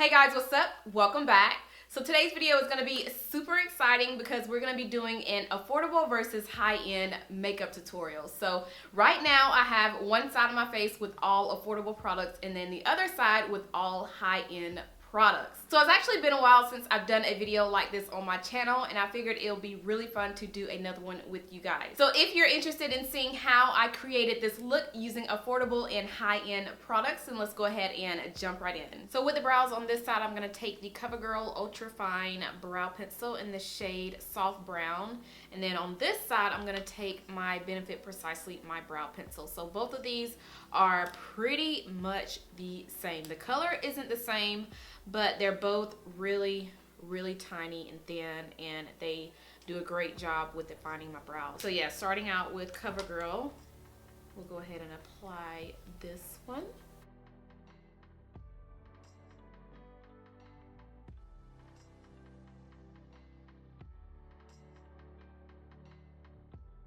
Hey guys, what's up? Welcome back. So today's video is going to be super exciting because we're going to be doing an affordable versus high-end makeup tutorial. So right now I have one side of my face with all affordable products and then the other side with all high-end products. So it's actually been a while since I've done a video like this on my channel, and I figured it'll be really fun to do another one with you guys. So if you're interested in seeing how I created this look using affordable and high-end products, then let's go ahead and jump right in. So with the brows on this side, I'm going to take the Covergirl Ultra Fine Brow Pencil in the shade Soft Brown, and then on this side I'm going to take my Benefit Precisely My Brow Pencil. So both of these are pretty much the same. The color isn't the same, but they're both really tiny and thin, and they do a great job with defining my brows. So yeah, starting out with Covergirl, we'll go ahead and apply this one.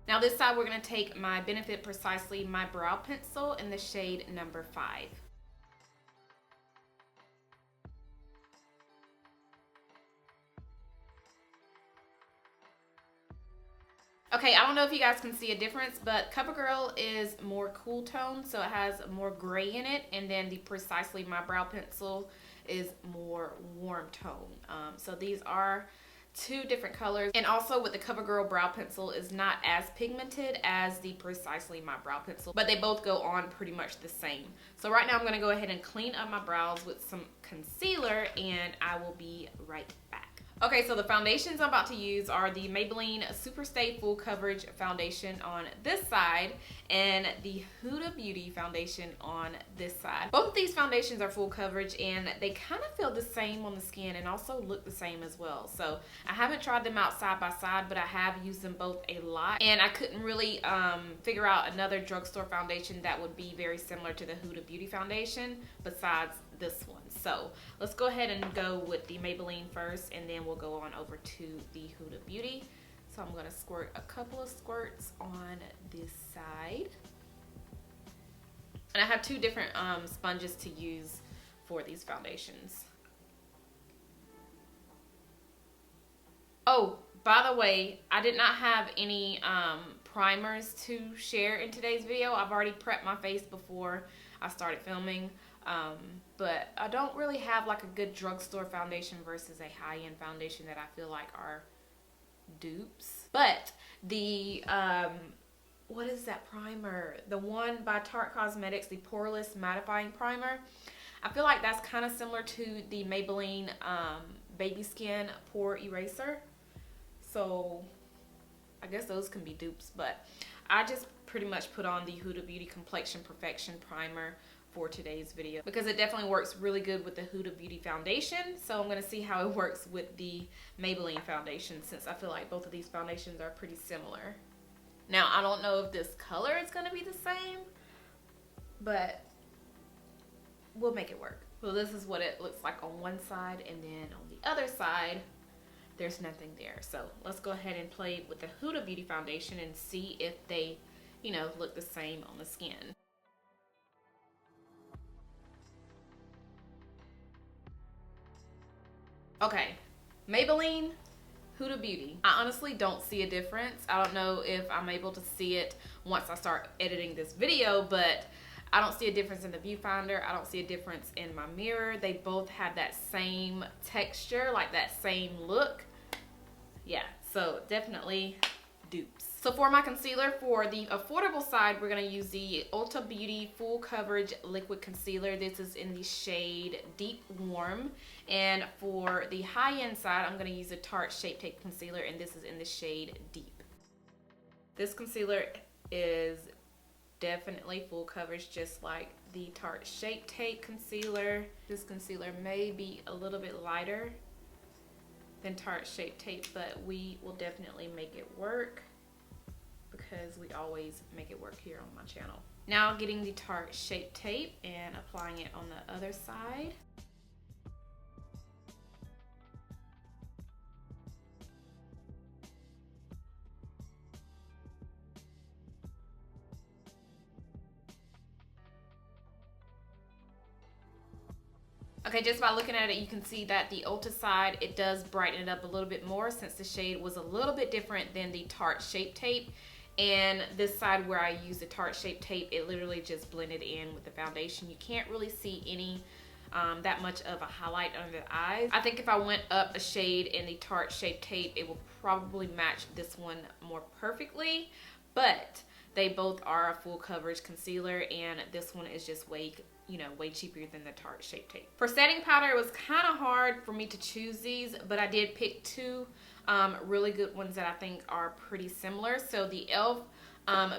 Now this side we're going to take my Benefit Precisely My Brow Pencil in the shade number 5. Okay, I don't know if you guys can see a difference, but Covergirl is more cool tone, so it has more gray in it, and then the Precisely My Brow Pencil is more warm tone. So these are two different colors, and also with the Covergirl brow pencil is not as pigmented as the Precisely My Brow Pencil, but they both go on pretty much the same. So right now I'm going to go ahead and clean up my brows with some concealer, and I will be right back. Okay, so the foundations I'm about to use are the Maybelline Superstay Full Coverage Foundation on this side and the Huda Beauty Foundation on this side. Both of these foundations are full coverage, and they kind of feel the same on the skin and also look the same as well. So I haven't tried them out side by side, but I have used them both a lot, and I couldn't really figure out another drugstore foundation that would be very similar to the Huda Beauty Foundation besides this one. So let's go ahead and go with the Maybelline first, and then we'll go on over to the Huda Beauty. So I'm going to squirt a couple of squirts on this side. And I have two different sponges to use for these foundations. Oh, by the way, I did not have any primers to share in today's video. I've already prepped my face before I started filming. But I don't really have like a good drugstore foundation versus a high-end foundation that I feel like are dupes. But the what is that primer? The one by Tarte Cosmetics, the Poreless Mattifying Primer. I feel like that's kind of similar to the Maybelline Baby Skin Pore Eraser. So I guess those can be dupes, but I just pretty much put on the Huda Beauty Complexion Perfection Primer for today's video because it definitely works really good with the Huda Beauty foundation. So I'm going to see how it works with the Maybelline foundation, since I feel like both of these foundations are pretty similar. Now I don't know if this color is going to be the same, but we'll make it work. So this is what it looks like on one side, and then on the other side there's nothing there. So let's go ahead and play with the Huda Beauty foundation and see if they, you know, look the same on the skin. Okay, Maybelline, Huda Beauty. I honestly don't see a difference. I don't know if I'm able to see it once I start editing this video, but I don't see a difference in the viewfinder. I don't see a difference in my mirror. They both have that same texture, like that same look. Yeah, so definitely dupes. So for my concealer, for the affordable side, we're going to use the Ulta Beauty Full Coverage Liquid Concealer. This is in the shade Deep Warm. And for the high-end side, I'm going to use a Tarte Shape Tape Concealer, and this is in the shade Deep. This concealer is definitely full coverage, just like the Tarte Shape Tape Concealer. This concealer may be a little bit lighter than Tarte Shape Tape, but we will definitely make it work, because we always make it work here on my channel. Now getting the Tarte Shape Tape and applying it on the other side. Okay, just by looking at it, you can see that the Ulta side, it does brighten it up a little bit more since the shade was a little bit different than the Tarte Shape Tape. And this side where I use the Tarte Shape Tape, it literally just blended in with the foundation. You can't really see any that much of a highlight under the eyes. I think if I went up a shade in the Tarte Shape Tape, it will probably match this one more perfectly. But they both are a full coverage concealer, and this one is just way cheaper than the Tarte Shape Tape. For setting powder, it was kind of hard for me to choose these, but I did pick two really good ones that I think are pretty similar. So the e.l.f.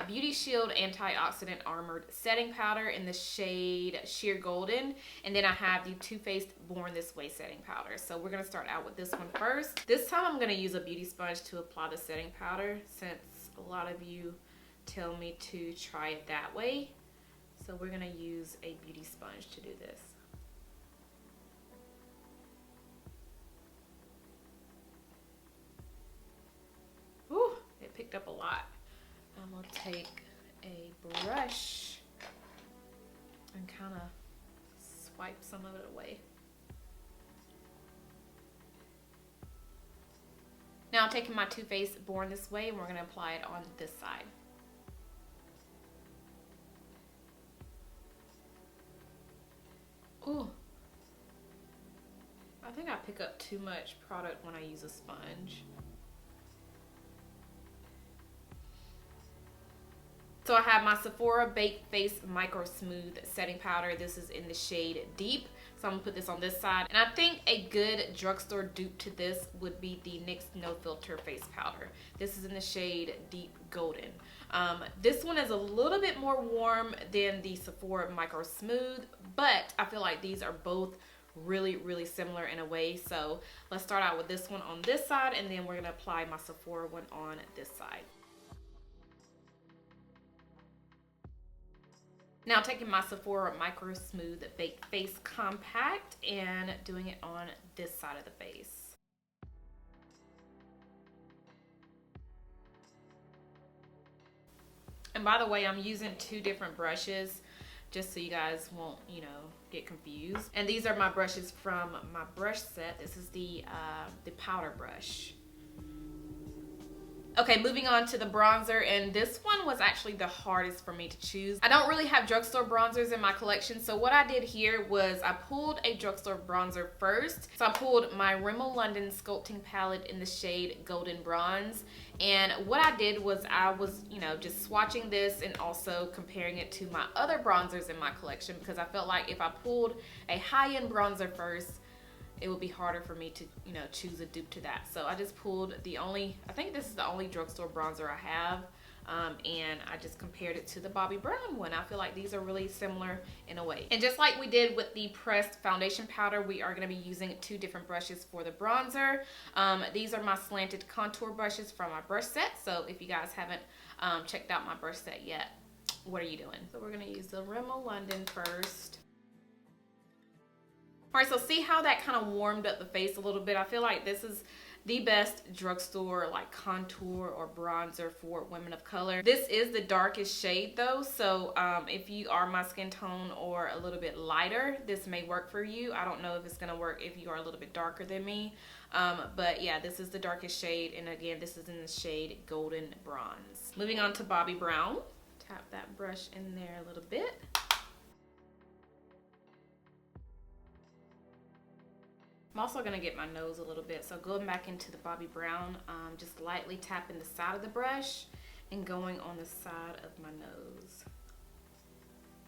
Beauty Shield Antioxidant Armored Setting Powder in the shade Sheer Golden. And then I have the Too Faced Born This Way Setting Powder. So we're going to start out with this one first. This time I'm going to use a beauty sponge to apply the setting powder, since a lot of you tell me to try it that way. So we're going to use a beauty sponge to do this. Whew, it picked up a lot. I'm going to take a brush and kind of swipe some of it away. Now I'm taking my Too Faced Born This Way, and we're going to apply it on this side. Ooh. I think I pick up too much product when I use a sponge. So I have my Sephora Baked Face MicroSmooth Setting Powder. This is in the shade Deep. So I'm gonna put this on this side. And I think a good drugstore dupe to this would be the NYX No Filter Face Powder. This is in the shade Deep Golden. This one is a little bit more warm than the Sephora MicroSmooth, but I feel like these are both really similar in a way. So let's start out with this one on this side, and then we're gonna apply my Sephora one on this side. Now taking my Sephora MicroSmooth Baked Face Compact and doing it on this side of the face. And by the way, I'm using two different brushes just so you guys won't, get confused. And these are my brushes from my brush set. This is the powder brush. Okay, moving on to the bronzer, and this one was actually the hardest for me to choose. I don't really have drugstore bronzers in my collection, so what I did here was I pulled a drugstore bronzer first. So I pulled my Rimmel London Sculpting palette in the shade Golden Bronze, and what I did was I was, just swatching this and also comparing it to my other bronzers in my collection, because I felt like if I pulled a high-end bronzer first, it would be harder for me to, choose a dupe to that. So I just pulled I think this is the only drugstore bronzer I have. And I just compared it to the Bobbi Brown one. I feel like these are really similar in a way. And just like we did with the pressed foundation powder, we are going to be using two different brushes for the bronzer. These are my slanted contour brushes from my brush set. So if you guys haven't checked out my brush set yet, what are you doing? So we're going to use the Rimmel London first. All right, so see how that kind of warmed up the face a little bit? I feel like this is the best drugstore like contour or bronzer for women of color. This is the darkest shade though, so if you are my skin tone or a little bit lighter, this may work for you. I don't know if it's gonna work if you are a little bit darker than me, but yeah, this is the darkest shade, and again, this is in the shade Golden Bronze. Moving on to Bobbi Brown. Tap that brush in there a little bit. I'm also going to get my nose a little bit, so going back into the Bobbi Brown, just lightly tapping the side of the brush and going on the side of my nose.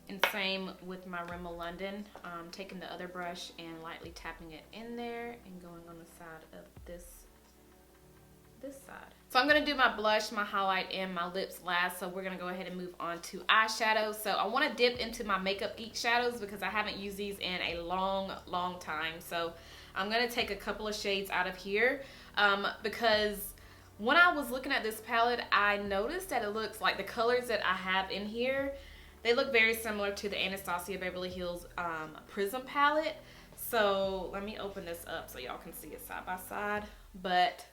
And same with my Rimmel London, taking the other brush and lightly tapping it in there and going on the side of this side. So I'm going to do my blush, my highlight, and my lips last, so we're going to go ahead and move on to eyeshadow. So I want to dip into my Makeup Geek shadows because I haven't used these in a long time. So I'm going to take a couple of shades out of here because when I was looking at this palette, I noticed that it looks like the colors that I have in here, they look very similar to the Anastasia Beverly Hills Prism palette. So let me open this up so y'all can see it side by side, but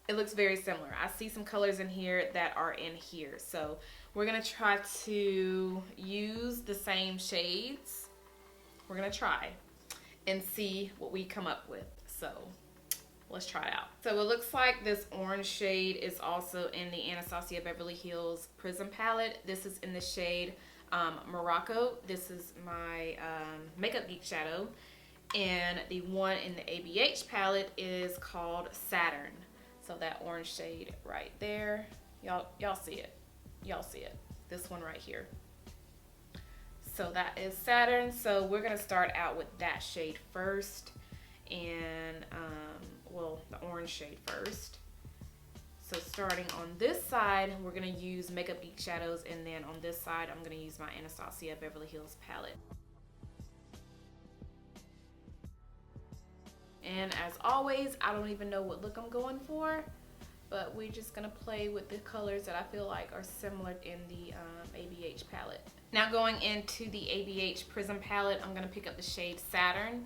it looks very similar. I see some colors in here that are in here. So we're going to try to use the same shades. We're going to try. and see what we come up with. So let's try it out. So it looks like this orange shade is also in the Anastasia Beverly Hills Prism palette. This is in the shade Morocco. This is my Makeup Geek shadow. And the one in the ABH palette is called Saturn. So that orange shade right there. Y'all see it. Y'all see it. This one right here. So that is Saturn. So we're gonna start out with that shade first. And well, the orange shade first. So starting on this side, we're gonna use Makeup Geek shadows, and then on this side, I'm gonna use my Anastasia Beverly Hills palette. And as always, I don't even know what look I'm going for, but we're just gonna play with the colors that I feel like are similar in the ABH palette. Now going into the ABH Prism palette, I'm gonna pick up the shade Saturn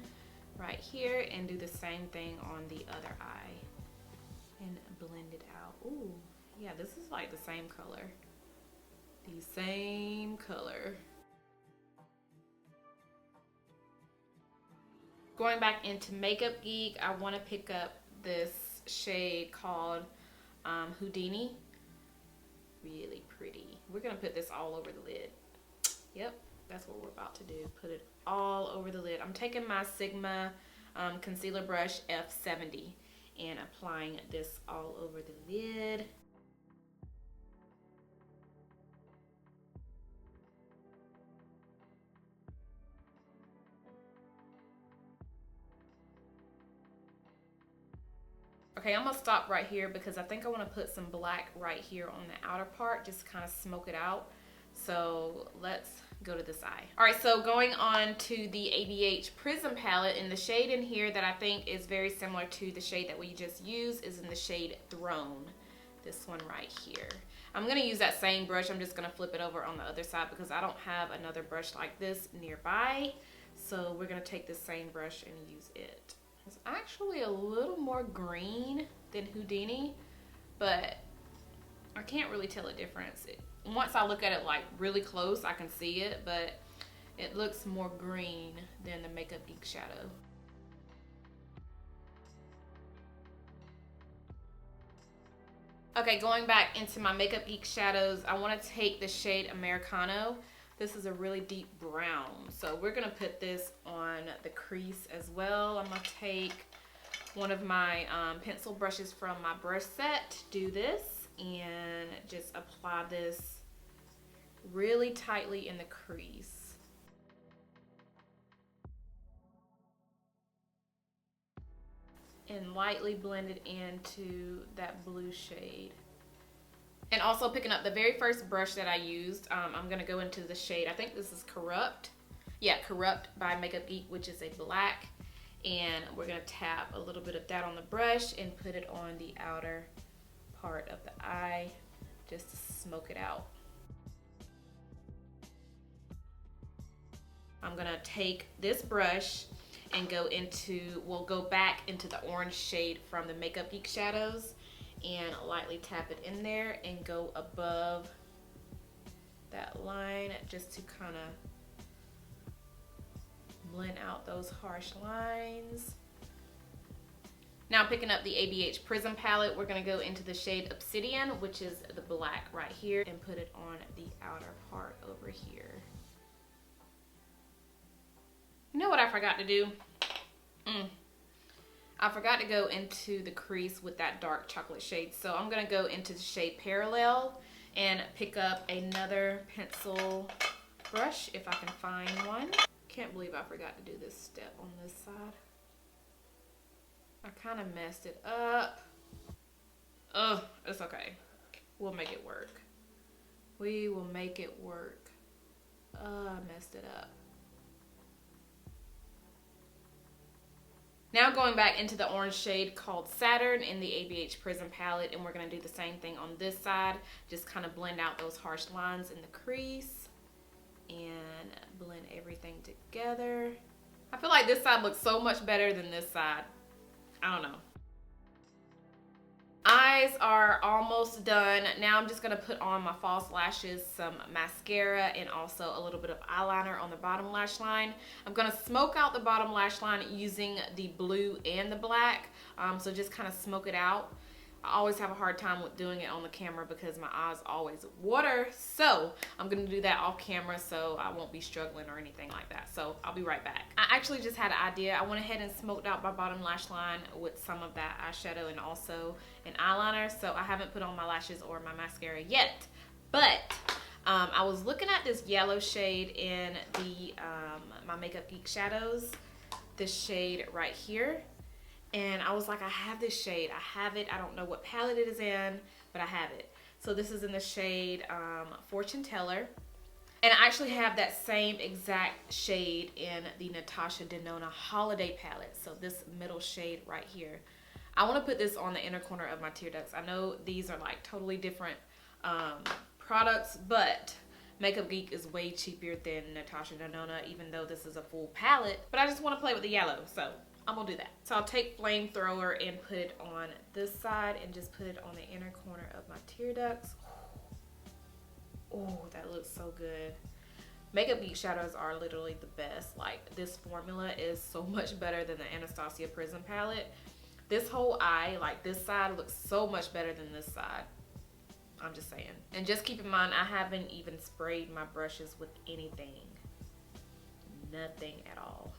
right here and do the same thing on the other eye and blend it out. Ooh, yeah, this is like the same color. The same color. Going back into Makeup Geek, I want to pick up this shade called Houdini. Really pretty. We're going to put this all over the lid. Yep, that's what we're about to do. Put it all over the lid. I'm taking my Sigma concealer brush F70 and applying this all over the lid. Okay, I'm gonna stop right here because I think I want to put some black right here on the outer part, just kind of smoke it out. So let's go to this eye. All right, so going on to the ABH Prism palette, and the shade in here that I think is very similar to the shade that we just used is in the shade Throne. This one right here. I'm gonna use that same brush. I'm just gonna flip it over on the other side because I don't have another brush like this nearby. So we're gonna take this same brush and use it. It's actually a little more green than Houdini, but I can't really tell a difference. Once I look at it like really close, I can see it, but it looks more green than the Makeup Geek shadow. Okay, going back into my Makeup Geek shadows, I want to take the shade Americano. This is a really deep brown. So we're gonna put this on the crease as well. I'm gonna take one of my pencil brushes from my brush set, do this, and just apply this really tightly in the crease. And lightly blend it into that blue shade. And also picking up the very first brush that I used, I'm gonna go into the shade, I think this is Corrupt. Yeah, Corrupt by Makeup Geek, which is a black. And we're gonna tap a little bit of that on the brush and put it on the outer part of the eye, just to smoke it out. I'm gonna take this brush and we'll go back into the orange shade from the Makeup Geek shadows and lightly tap it in there and go above that line just to kind of blend out those harsh lines. Now picking up the ABH Prism palette, we're gonna go into the shade Obsidian, which is the black right here, and put it on the outer part over here. You know what I forgot to do? I forgot to go into the crease with that dark chocolate shade. So I'm gonna go into the shade Parallel and pick up another pencil brush if I can find one. Can't believe I forgot to do this step on this side. I kind of messed it up. Oh, it's okay. We'll make it work. We will make it work. I messed it up. Now going back into the orange shade called Saturn in the ABH Prism palette, and we're going to do the same thing on this side. Just kind of blend out those harsh lines in the crease and blend everything together. I feel like this side looks so much better than this side. I don't know. Eyes are almost done. Now I'm just going to put on my false lashes, some mascara, and also a little bit of eyeliner on the bottom lash line. I'm going to smoke out the bottom lash line using the blue and the black. So just kind of smoke it out. I always have a hard time with doing it on the camera because my eyes always water. So I'm going to do that off camera so I won't be struggling or anything like that. So I'll be right back. I actually just had an idea. I went ahead and smoked out my bottom lash line with some of that eyeshadow and also an eyeliner. So I haven't put on my lashes or my mascara yet. But I was looking at this yellow shade in the my Makeup Geek shadows. This shade right here. And I was like, I have this shade. I have it. I don't know what palette it is in, but I have it. So this is in the shade Fortune Teller. And I actually have that same exact shade in the Natasha Denona Holiday palette. So this middle shade right here. I want to put this on the inner corner of my tear ducts. I know these are like totally different products, but Makeup Geek is way cheaper than Natasha Denona, even though this is a full palette. But I just want to play with the yellow, so I'm gonna do that. So I'll take Flamethrower and put it on this side and just put it on the inner corner of my tear ducts. Oh, that looks so good. Makeup Geek shadows are literally the best. Like, this formula is so much better than the Anastasia Prism palette. This whole eye, like this side, looks so much better than this side. I'm just saying. And just keep in mind, I haven't even sprayed my brushes with anything. Nothing at all.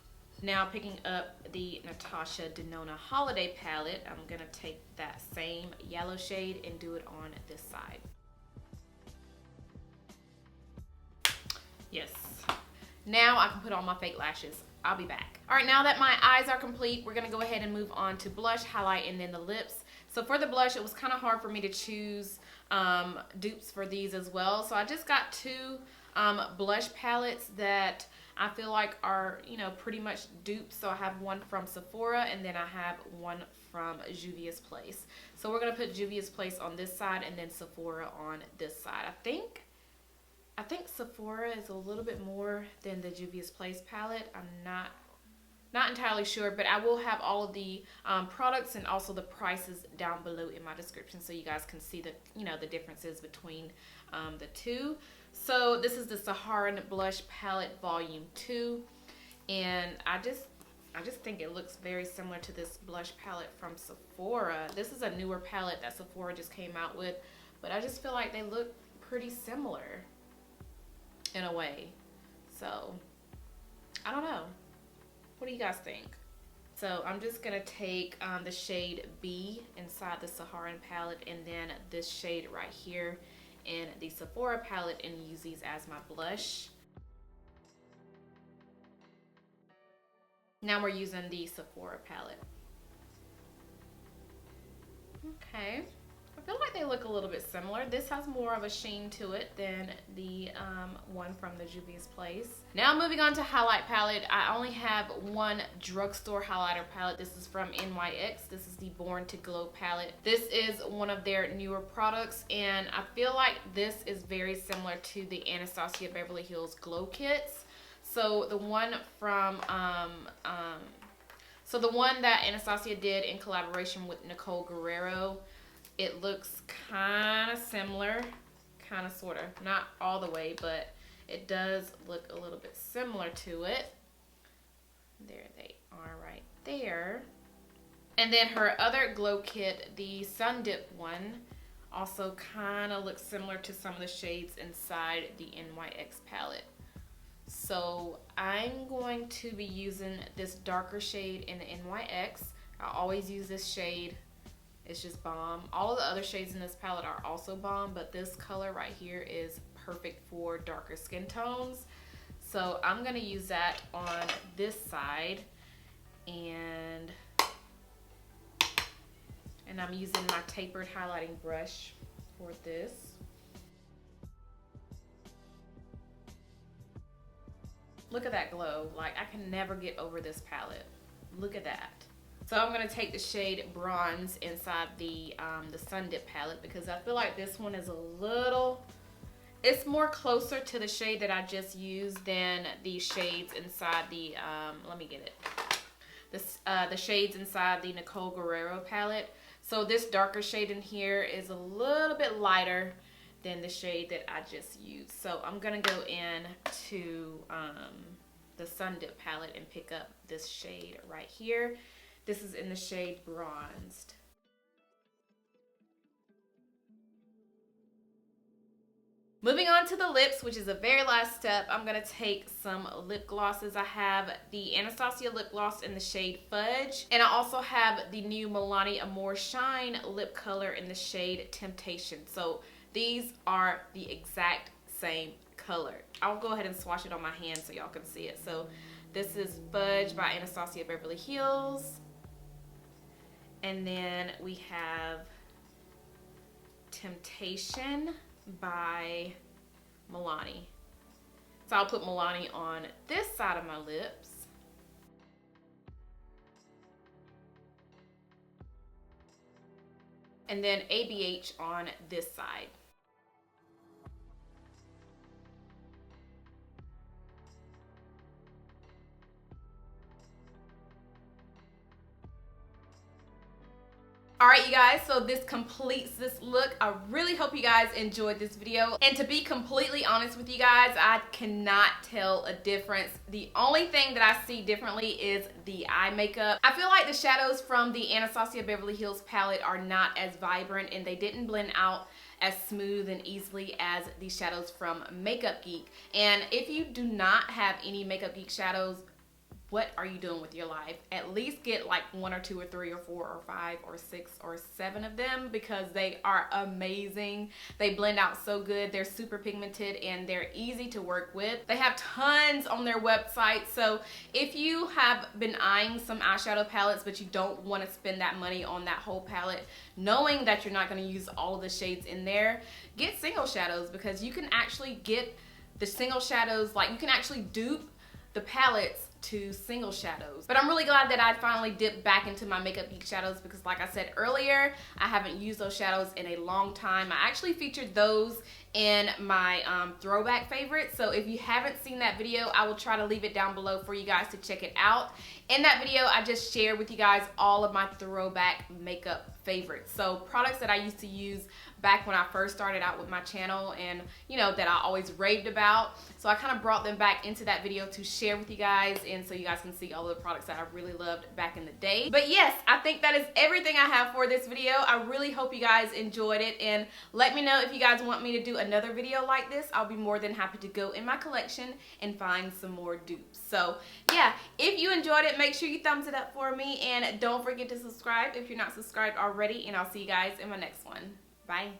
Now picking up the Natasha Denona Holiday palette, I'm gonna take that same yellow shade and do it on this side. Yes. Now I can put on my fake lashes. I'll be back. All right, now that my eyes are complete, we're gonna go ahead and move on to blush, highlight, and then the lips. So for the blush, it was kind of hard for me to choose dupes for these as well. So I just got two blush palettes that I feel like are, you know, pretty much dupes. So I have one from Sephora and then I have one from Juvia's Place. So we're gonna put Juvia's Place on this side and then Sephora on this side. I think Sephora is a little bit more than the Juvia's Place palette. I'm not entirely sure, but I will have all of the products and also the prices down below in my description so you guys can see the, you know, the differences between the two. So this is the Saharan Blush Palette Volume 2, and I just think it looks very similar to this blush palette from Sephora. This is a newer palette that Sephora just came out with, but I just feel like they look pretty similar in a way. So I don't know. What do you guys think? So I'm just gonna take the shade B inside the Saharan palette and then this shade right here in the Sephora palette and use these as my blush. Now we're using the Sephora palette. Okay. I feel like they look a little bit similar. This has more of a sheen to it than the one from the Juvia's Place. Now moving on to highlight palette. I only have one drugstore highlighter palette. This is from NYX. This is the Born to Glow palette. This is one of their newer products and I feel like this is very similar to the Anastasia Beverly Hills Glow Kits. So the one from the one that Anastasia did in collaboration with Nicole Guerrero, it looks kind of similar, kind of sort of, not all the way, but it does look a little bit similar to it. There they are right there. And then her other glow kit, the Sun Dip one, also kind of looks similar to some of the shades inside the NYX palette. So I'm going to be using this darker shade in the NYX. I always use this shade. It's just bomb. All of the other shades in this palette are also bomb, but this color right here is perfect for darker skin tones. So I'm gonna use that on this side, and I'm using my tapered highlighting brush for this. Look at that glow. Like, I can never get over this palette. Look at that. So I'm gonna take the shade Bronze inside the Sun Dip palette because I feel like this one is a little, it's more closer to the shade that I just used than the shades inside the, let me get it. The shades inside the Nicole Guerrero palette. So this darker shade in here is a little bit lighter than the shade that I just used. So I'm gonna go in to the Sun Dip palette and pick up this shade right here. This is in the shade Bronzed. Moving on to the lips, which is the very last step, I'm going to take some lip glosses. I have the Anastasia lip gloss in the shade Fudge. And I also have the new Milani Amore Shine lip color in the shade Temptation. So these are the exact same color. I'll go ahead and swatch it on my hand so y'all can see it. So this is Fudge by Anastasia Beverly Hills. And then we have Temptation by Milani. So I'll put Milani on this side of my lips. And then ABH on this side. Alright you guys, so this completes this look. I really hope you guys enjoyed this video. And to be completely honest with you guys, I cannot tell a difference. The only thing that I see differently is the eye makeup. I feel like the shadows from the Anastasia Beverly Hills palette are not as vibrant and they didn't blend out as smooth and easily as the shadows from Makeup Geek. And if you do not have any Makeup Geek shadows, what are you doing with your life? At least get like 1 or 2 or 3 or 4 or 5 or 6 or 7 of them because they are amazing. They blend out so good. They're super pigmented and they're easy to work with. They have tons on their website. So if you have been eyeing some eyeshadow palettes but you don't want to spend that money on that whole palette, knowing that you're not going to use all of the shades in there, get single shadows because you can actually get the single shadows, like you can actually dupe the palettes to single shadows. But I'm really glad that I finally dipped back into my Makeup Geek shadows because like I said earlier, I haven't used those shadows in a long time. I actually featured those in my throwback favorites. So if you haven't seen that video, I will try to leave it down below for you guys to check it out. In that video, I just shared with you guys all of my throwback makeup favorites. So products that I used to use back when I first started out with my channel and you know that I always raved about. So I kind of brought them back into that video to share with you guys and so you guys can see all the products that I really loved back in the day. But yes, I think that is everything I have for this video. I really hope you guys enjoyed it and let me know if you guys want me to do another video like this. I'll be more than happy to go in my collection and find some more dupes. So yeah, if you enjoyed it, make sure you thumbs it up for me and don't forget to subscribe if you're not subscribed already, and I'll see you guys in my next one. Bye.